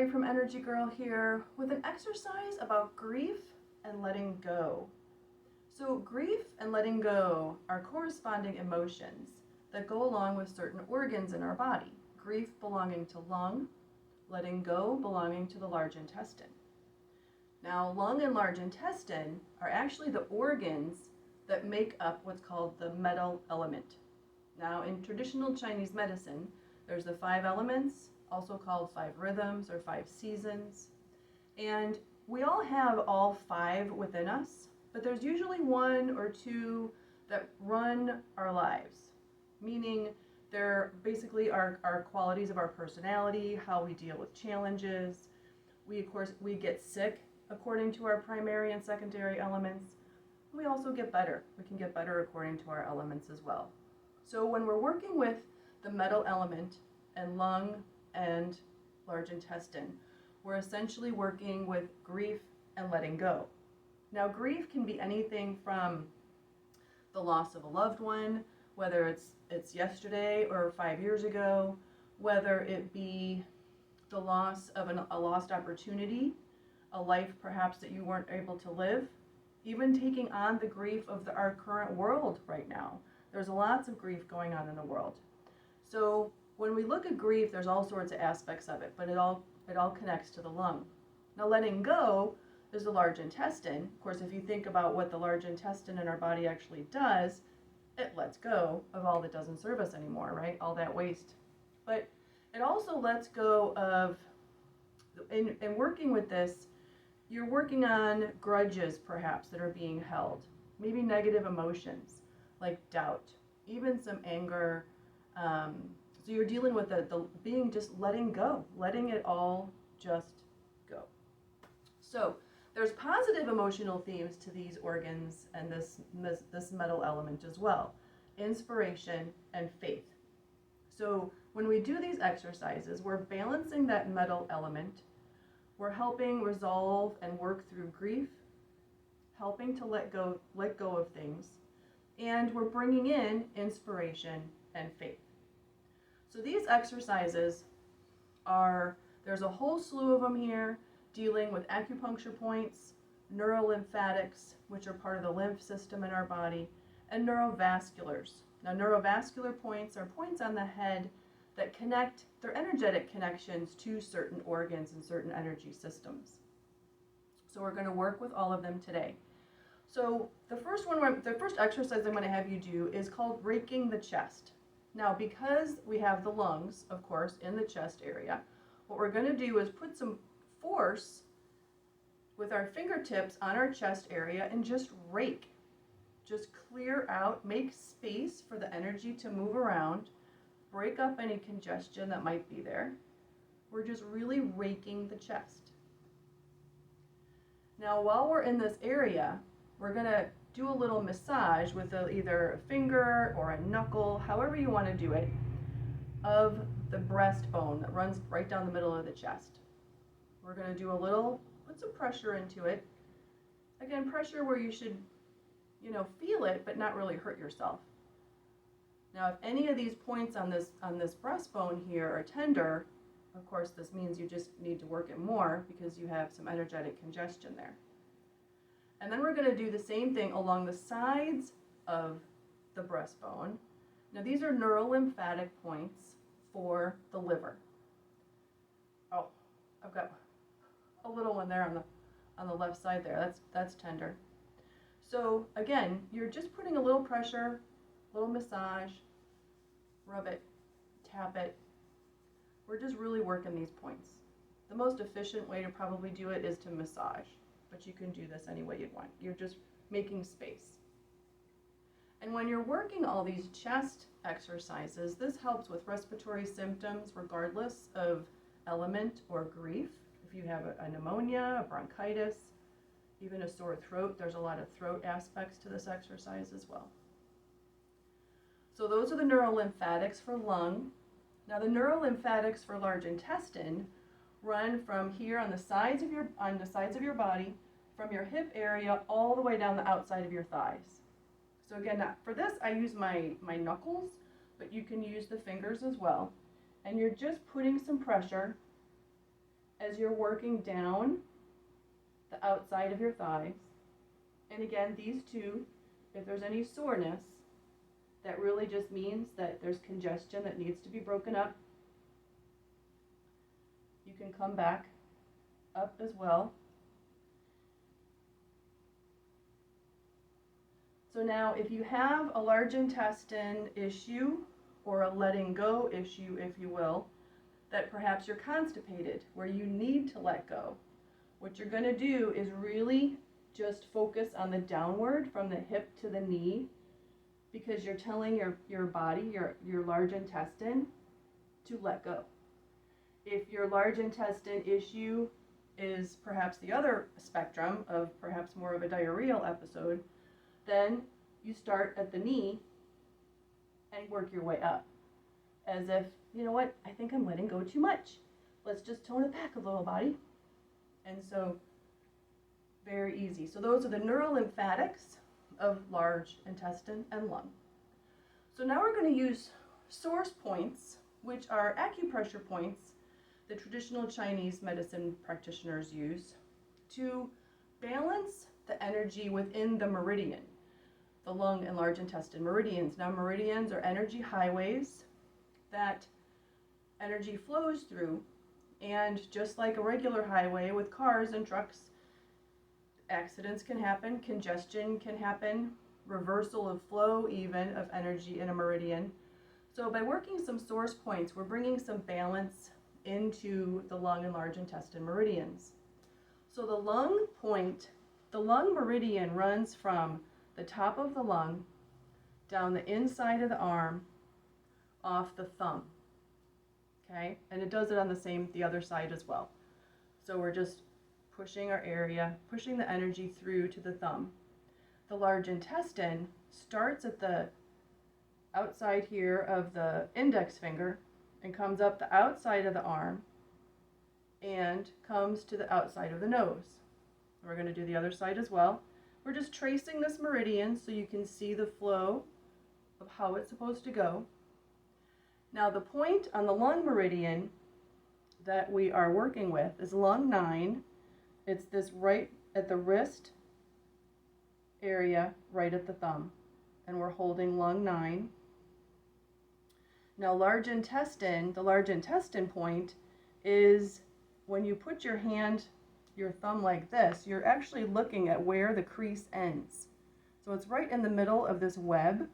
Mary from Energy Girl here with an exercise about grief and letting go. So grief and letting go are corresponding emotions that go along with certain organs in our body. Grief belonging to lung, letting go belonging to the large intestine. Now, lung and large intestine are actually the organs that make up what's called the metal element. Now, in traditional Chinese medicine, there's the 5 elements, also called 5 rhythms or 5 seasons. And we all have all 5 within us, but there's usually 1 or 2 that run our lives, meaning they're basically our qualities of our personality, how we deal with challenges. We get sick according to our primary and secondary elements. We also get better. We can get better according to our elements as well. So when we're working with the metal element and lung and large intestine, we're essentially working with grief and letting go. Now, grief can be anything from the loss of a loved one, whether it's yesterday or 5 years ago, whether it be the loss of a lost opportunity, a life perhaps that you weren't able to live, even taking on the grief of our current world right now. There's lots of grief going on in the world. So when we look at grief, there's all sorts of aspects of it, but it all connects to the lung. Now, letting go is the large intestine. Of course, if you think about what the large intestine in our body actually does, it lets go of all that doesn't serve us anymore, right? All that waste. But it also lets go of, in working with this, you're working on grudges perhaps that are being held, maybe negative emotions like doubt, even some anger. So you're dealing with the being just letting go, letting it all just go. So there's positive emotional themes to these organs and this metal element as well, inspiration and faith. So when we do these exercises, we're balancing that metal element. We're helping resolve and work through grief, helping to let go of things, and we're bringing in inspiration and faith. So these exercises there's a whole slew of them here, dealing with acupuncture points, neurolymphatics, which are part of the lymph system in our body, and neurovasculars. Now, neurovascular points are points on the head that connect, they're energetic connections to certain organs and certain energy systems. So we're going to work with all of them today. So the first exercise I'm going to have you do is called raking the chest. Now, because we have the lungs, of course, in the chest area, what we're going to do is put some force with our fingertips on our chest area and just rake. Just clear out, make space for the energy to move around, break up any congestion that might be there. We're just really raking the chest. Now, while we're in this area, we're going to do a little massage with either a finger or a knuckle, however you want to do it, of the breastbone that runs right down the middle of the chest. We're going to do put some pressure into it. Again, pressure where you should, feel it, but not really hurt yourself. Now, if any of these points on this breastbone here are tender, of course, this means you just need to work it more because you have some energetic congestion there. And then we're going to do the same thing along the sides of the breastbone. Now, these are neurolymphatic points for the liver. Oh, I've got a little one there on the left side there. That's tender. So again, you're just putting a little pressure, a little massage, rub it, tap it. We're just really working these points. The most efficient way to probably do it is to massage, but you can do this any way you'd want. You're just making space. And when you're working all these chest exercises, this helps with respiratory symptoms regardless of element or grief. If you have a pneumonia, a bronchitis, even a sore throat, there's a lot of throat aspects to this exercise as well. So those are the neurolymphatics for lung. Now the neurolymphatics for large intestine run from here on the sides of your body, from your hip area all the way down the outside of your thighs. So again, for this I use my knuckles, but you can use the fingers as well. And you're just putting some pressure as you're working down the outside of your thighs. And again, these two, if there's any soreness, that really just means that there's congestion that needs to be broken up. You can come back up as well. So now if you have a large intestine issue or a letting go issue, if you will, that perhaps you're constipated, where you need to let go, what you're going to do is really just focus on the downward from the hip to the knee, because you're telling your body, your large intestine, to let go. If your large intestine issue is perhaps the other spectrum of perhaps more of a diarrheal episode, then you start at the knee and work your way up. As if, you know what, I think I'm letting go too much. Let's just tone it back a little, body. And so, very easy. So those are the neurolymphatics of large intestine and lung. So now we're going to use source points, which are acupressure points the traditional Chinese medicine practitioners use to balance the energy within the meridian, the lung and large intestine meridians. Now, meridians are energy highways that energy flows through, and just like a regular highway with cars and trucks, accidents can happen, congestion can happen, reversal of flow even of energy in a meridian. So by working some source points, we're bringing some balance into the lung and large intestine meridians. So the lung meridian runs from the top of the lung down the inside of the arm off the thumb. Okay, and it does it on the other side as well. So we're just pushing our area, pushing the energy through to the thumb. The large intestine starts at the outside here of the index finger and comes up the outside of the arm and comes to the outside of the nose. We're going to do the other side as well. We're just tracing this meridian so you can see the flow of how it's supposed to go. Now the point on the lung meridian that we are working with is lung 9. It's this right at the wrist area, right at the thumb. And we're holding lung 9. Now the large intestine point is when you put your thumb like this, you're actually looking at where the crease ends. So it's right in the middle of this web,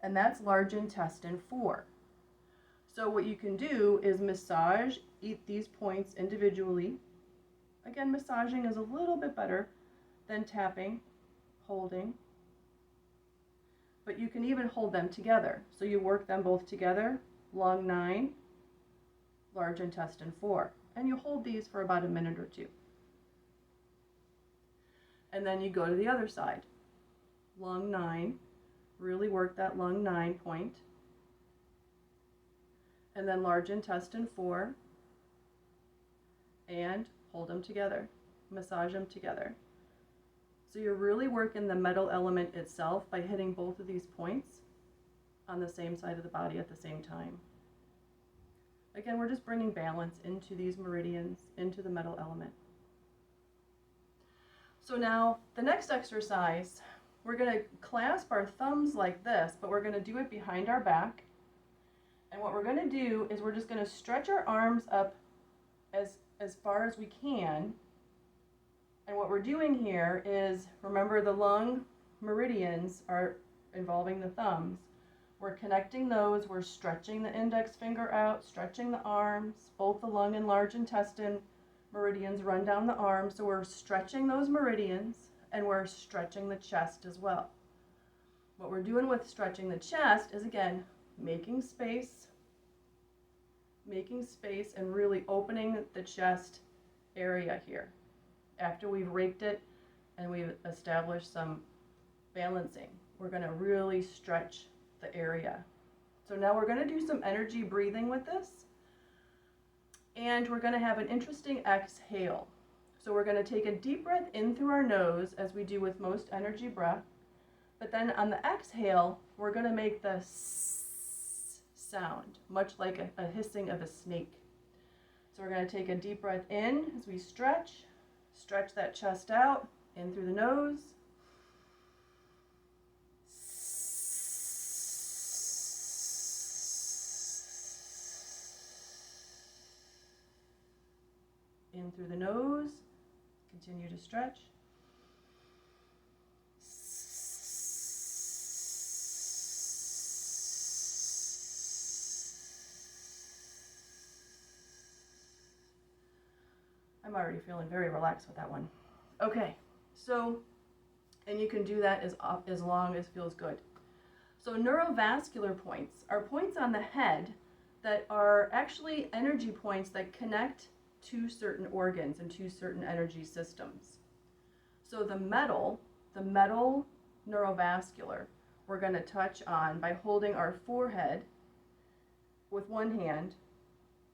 and that's large intestine 4. So what you can do is massage these points individually. Again, massaging is a little bit better than tapping, holding. But you can even hold them together. So you work them both together, lung 9, large intestine 4. And you hold these for about a minute or two. And then you go to the other side. Lung 9, really work that lung 9 point. And then large intestine 4, and hold them together, massage them together. So you're really working the metal element itself by hitting both of these points on the same side of the body at the same time. Again, we're just bringing balance into these meridians, into the metal element. So now, the next exercise, we're going to clasp our thumbs like this, but we're going to do it behind our back. And what we're going to do is we're just going to stretch our arms up as far as we can. And what we're doing here is, remember the lung meridians are involving the thumbs. We're connecting those, we're stretching the index finger out, stretching the arms, both the lung and large intestine meridians run down the arm. So we're stretching those meridians, and we're stretching the chest as well. What we're doing with stretching the chest is, again, making space and really opening the chest area here. After we've raked it and we've established some balancing, we're going to really stretch the area. So now we're going to do some energy breathing with this, and we're going to have an interesting exhale. So we're going to take a deep breath in through our nose, as we do with most energy breath, but then on the exhale we're going to make the sound, much like a hissing of a snake. So we're going to take a deep breath in as we stretch. Stretch that chest out, in through the nose. In through the nose. Continue to stretch. I'm already feeling very relaxed with that one. Okay, so, and you can do that as long as feels good. So neurovascular points are points on the head that are actually energy points that connect to certain organs and to certain energy systems. So the metal neurovascular, we're going to touch on by holding our forehead with one hand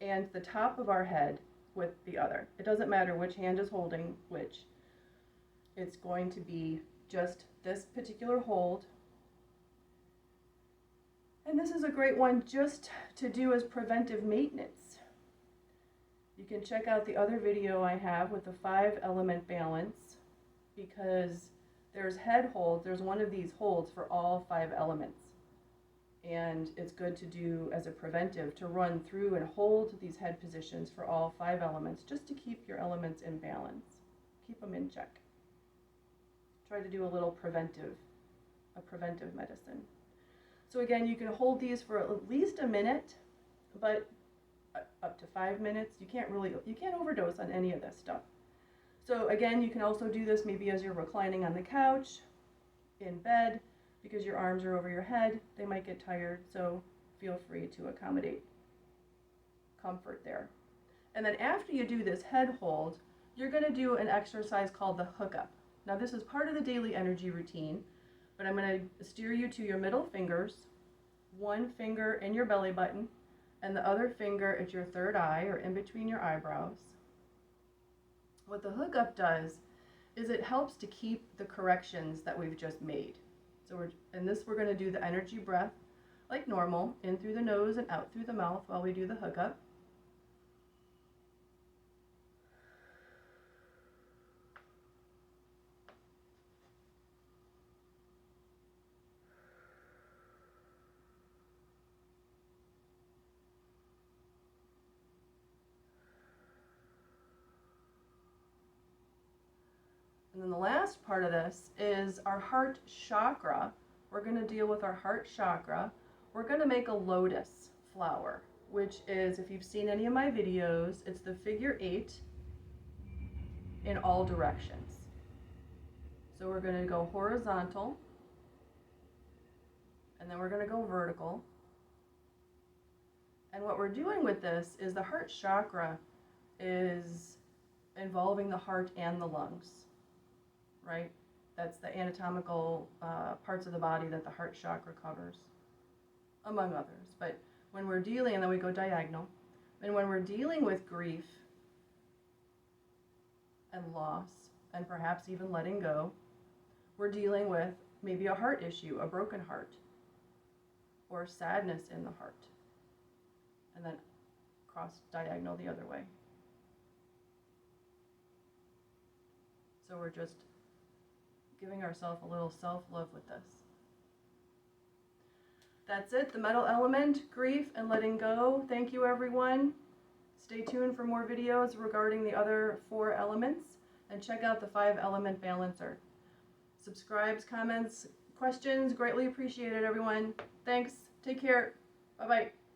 and the top of our head with the other. It doesn't matter which hand is holding which. It's going to be just this particular hold. And this is a great one just to do as preventive maintenance. You can check out the other video I have with the 5-element balance, because there's head holds. There's one of these holds for all 5 elements. And it's good to do as a preventive, to run through and hold these head positions for all 5 elements, just to keep your elements in balance. Keep them in check. Try to do a little preventive medicine. So again, you can hold these for at least a minute, but up to 5 minutes. You can't overdose on any of this stuff. So again, you can also do this maybe as you're reclining on the couch, in bed, because your arms are over your head. They might get tired, so feel free to accommodate comfort there. And then after you do this head hold, you're going to do an exercise called the hookup. Now this is part of the daily energy routine, but I'm going to steer you to your middle fingers, one finger in your belly button, and the other finger at your third eye or in between your eyebrows. What the hookup does is it helps to keep the corrections that we've just made. So we're going to do the energy breath like normal, in through the nose and out through the mouth while we do the hookup. And then the last part of this is our heart chakra. We're going to deal with our heart chakra. We're going to make a lotus flower, which is, if you've seen any of my videos, it's the figure 8 in all directions. So we're going to go horizontal, and then we're going to go vertical. And what we're doing with this is the heart chakra is involving the heart and the lungs. Right? That's the anatomical parts of the body that the heart chakra covers, among others. But when we're dealing, and then we go diagonal, and when we're dealing with grief and loss, and perhaps even letting go, we're dealing with maybe a heart issue, a broken heart, or sadness in the heart, and then cross diagonal the other way. So we're just giving ourselves a little self-love with this. That's it, the metal element, grief, and letting go. Thank you, everyone. Stay tuned for more videos regarding the other 4 elements, and check out the 5-element balancer. Subscribes, comments, questions, greatly appreciated, everyone. Thanks. Take care. Bye-bye.